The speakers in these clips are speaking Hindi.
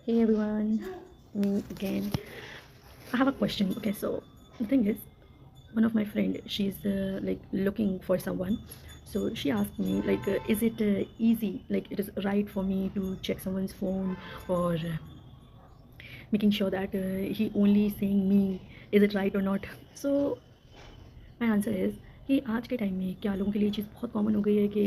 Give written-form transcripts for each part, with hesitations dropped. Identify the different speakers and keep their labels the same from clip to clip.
Speaker 1: Hey everyone, me again. I have a question. Okay, so the thing is, one of my friend, she's like looking for someone. So she asked me like, is it easy? Like, it is right for me to check someone's phone or making sure that he only seeing me? Is it right or not? So my answer is कि आज के टाइम में क्या लोगों के लिए ये चीज़ बहुत कॉमन हो गई है कि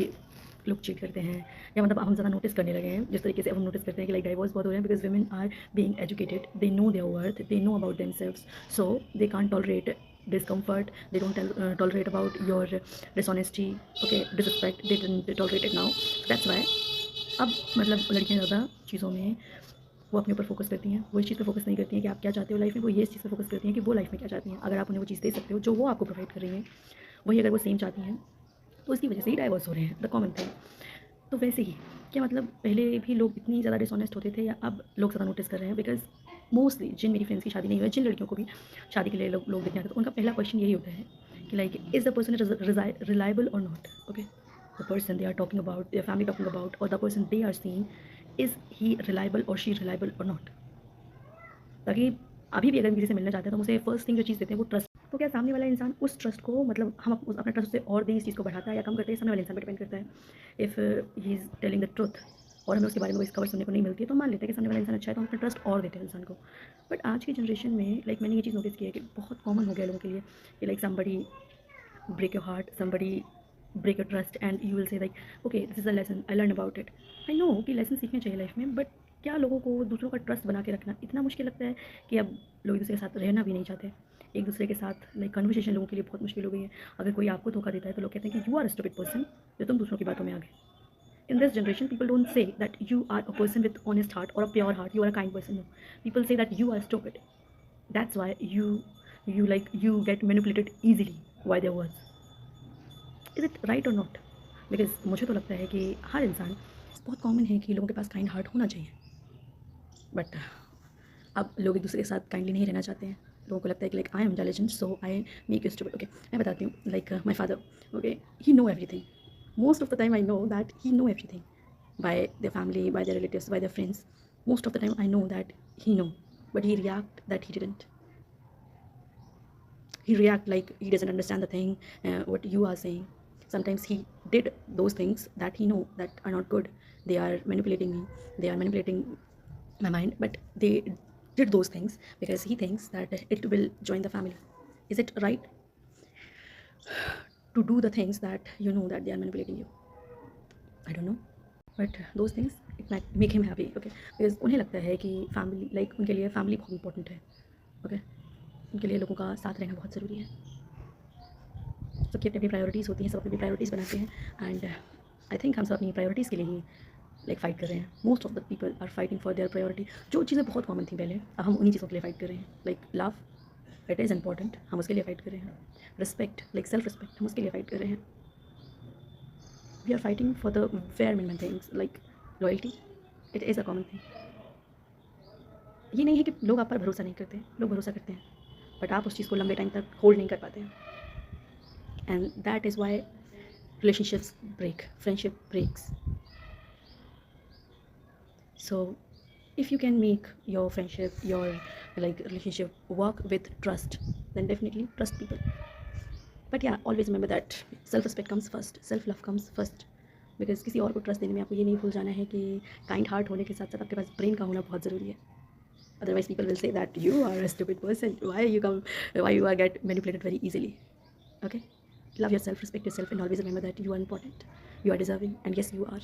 Speaker 1: लोग चीट करते हैं या मतलब हम ज़्यादा नोटिस करने लगे हैं जिस तरीके से अब हम नोटिस करते हैं कि लाइक डाइवोर्स बहुत हो रहे हैं because women are being educated they know their worth they know about themselves so they can't tolerate discomfort they don't tolerate about your dishonesty okay disrespect they didn't tolerate it now that's why अब मतलब लड़कियां ज़्यादा चीज़ों में वो अपने ऊपर फोकस करती हैं वो इस चीज़ पे फोकस नहीं करती हैं कि आप क्या चाहते हो लाइफ में वो ये इस चीज़ पे फोकस करती हैं कि वो लाइफ में क्या चाहती हैं अगर आप उन्हें वो चीज़ दे सकते हो जो वो आपको प्रोवाइड कर रही हैं वही अगर वो सेम चाहती हैं तो इसकी वजह से ही डाइवर्स हो रहे हैं द कॉमन थिंग तो वैसे ही क्या मतलब पहले भी लोग इतनी ज़्यादा डिसऑनेस्ट होते थे या अब लोग ज़्यादा नोटिस कर रहे हैं बिकॉज मोस्टली जिन मेरी फ्रेंड्स की शादी नहीं हुई है जिन लड़कियों को भी शादी के लिए लोग देखने आते हैं तो उनका पहला क्वेश्चन यही होता है कि like is the person reliable or not okay the person they are talking about their family talking about or the person they are seeing is he reliable or she reliable or not ताकि अभी भी अगर हम किसी से मिलना चाहते हैं तो मुझे फर्स्ट थिंग जो चीज़ देते हैं वो ट्रस्ट तो क्या सामने वाला इंसान उस ट्रस्ट को मतलब हम अपना ट्रस्ट से और दें इस चीज़ को बढ़ाता है या कम करते हैं सामने वाले इंसान पर डिपेंड करता है if he is telling the truth और हमें उसके बारे में कोई खबर सुनने को नहीं मिलती है तो मान लेते हैं कि सामने वाला इंसान अच्छा है तो हम अपना ट्रस्ट और देते हैं इंसान को बट आज की जनरेशन में लाइक मैंने ये चीज़ नोटिस की है कि बहुत कॉमन हो गया लोगों के लिए कि like somebody break your heart somebody break your trust and you will say like okay this is a lesson I learned about it I know कि लेसन सीखने चाहिए लाइफ में बट क्या लोगों को दूसरों का ट्रस्ट बना के रखना इतना मुश्किल लगता है कि अब लोग एक दूसरे के साथ रहना भी नहीं चाहते एक दूसरे के साथ लाइक कन्वर्सेशन लोगों के लिए बहुत मुश्किल हो गई है अगर कोई आपको धोखा देता है तो लोग कहते हैं कि you are a stupid person जो तुम दूसरों की बातों में आ गए in this generation people don't say that you are a person with honest heart or a pure heart you are a kind person no people say that you are stupid that's why you get manipulated easily by their words is it right और नॉट बिकॉज मुझे तो लगता है कि हर इंसान बहुत कॉमन है कि लोगों के पास काइंड हार्ट होना चाहिए बट अब लोग एक दूसरे के साथ काइंडली नहीं रहना चाहते हैं लोगों को लगता है कि like I am intelligent so I make you stupid okay मैं बताती हूँ like my father okay he know everything most of the time I know that he know everything by their family by their relatives by their friends most of the time I know that he know but he react that he didn't he react like he doesn't understand the thing what you are saying sometimes he did those things that he know that are not good they are manipulating me they are manipulating my mind but they did those things because he thinks that it will join the family is it right to do the things that you know that they are manipulating you I don't know but those things it might make him happy okay because उन्हें लगता है कि फैमिली लाइक उनके लिए फैमिली बहुत इंपॉर्टेंट है okay उनके लिए लोगों का साथ रहना बहुत ज़रूरी है सबकी अपनी अपनी प्रायोरिटीज़ होती हैं सब अपनी प्रायोरिटीज़ बनाते हैं एंड आई थिंक हम सब अपनी प्रायोरिटीज़ के लिए ही लाइक फ़ाइट कर रहे हैं most of the people are fighting for their priority जो चीज़ें बहुत कॉमन थी पहले अब हम उन्हीं चीज़ों के लिए फ़ाइट कर रहे हैं like love it is important हम उसके लिए फ़ाइट कर रहे हैं रिस्पेक्ट लाइक सेल्फ रिस्पेक्ट हम उसके लिए फ़ाइट कर रहे हैं we are fighting for the bare minimum things like loyalty it is a common thing ये नहीं है कि लोग आप पर भरोसा नहीं करते लोग भरोसा करते हैं बट आप उस चीज़ को लंबे टाइम तक होल्ड नहीं कर पाते हैं and that is why relationships break friendship breaks so if you can make your friendship your like relationship work with trust then definitely trust people but yeah always remember that self respect comes first self love comes first because किसी और को ट्रस्ट देने में आपको ये नहीं भूल जाना है कि काइंड हार्ट होने के साथ साथ आपके पास ब्रेन का होना बहुत ज़रूरी है otherwise people will say that you are a stupid person why you are get manipulated very easily okay love yourself respect yourself and always remember that you are important you are deserving and yes you are